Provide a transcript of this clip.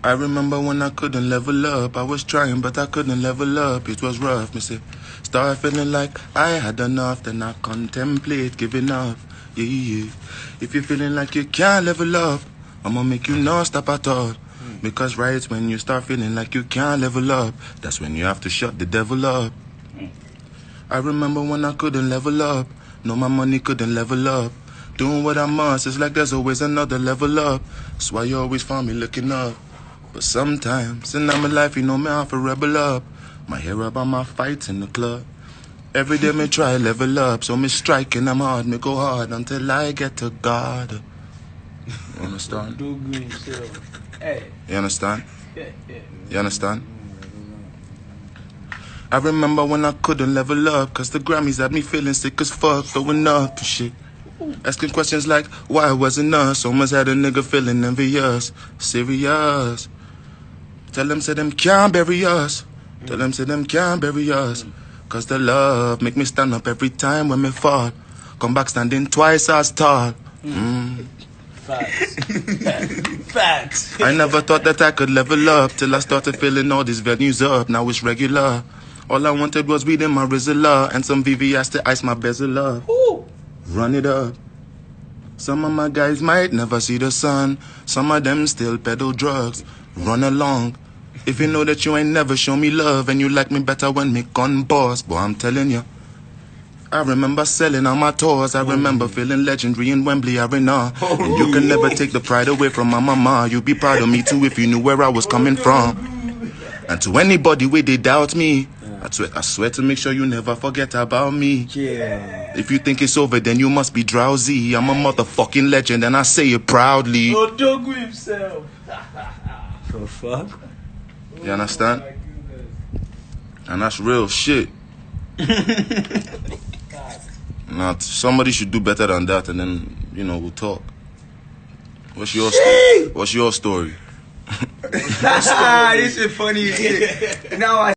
I remember when I couldn't level up. I was trying, but I couldn't level up. It was rough, me say. Started feeling like I had enough, then I contemplate giving up. Yeah, yeah, yeah. If you're feeling like you can't level up, I'ma make you not stop at all. Because right when you start feeling like you can't level up, that's when you have to shut the devil up. I remember when I couldn't level up. No, my money couldn't level up. Doing what I must, it's like there's always another level up. That's why you always find me looking up. But sometimes in my life, you know me, I have to rebel up. My hair about my fights in the club. Every day me try level up, so me striking them hard, me go hard until I get to God. You understand? You understand? You understand? I remember when I couldn't level up, cause the Grammys had me feeling sick as fuck, throwing up and shit. Asking questions like, why wasn't us? Almost had a nigga feeling envious. Serious. Tell them, say them can't bury us. Tell them, say them can't bury us. Cause the love make me stand up every time when me fall. Come back standing twice as tall. Facts. Facts. I never thought that I could level up till I started filling all these venues up. Now it's regular. All I wanted was weed in my Rizla and some VVS to ice my bezel up. Run it up. Some of my guys might never see the sun. Some of them still peddle drugs. Run along. If you know that you ain't never show me love and you like me better when me gun boss, boy, I'm telling you. I remember selling on my tours. I remember feeling legendary in Wembley Arena. And you can never take the pride away from my mama. You'd be proud of me too if you knew where I was coming from. And to anybody where they doubt me, I swear to make sure you never forget about me. Yeah. If you think it's over, then you must be drowsy. I'm a motherfucking legend and I say it proudly. Oh, Dogu himself. The fuck? You understand? And that's real shit. Now, somebody should do better than that, and then, you know, we'll talk. What's your story? What's your story? This is funny. Now I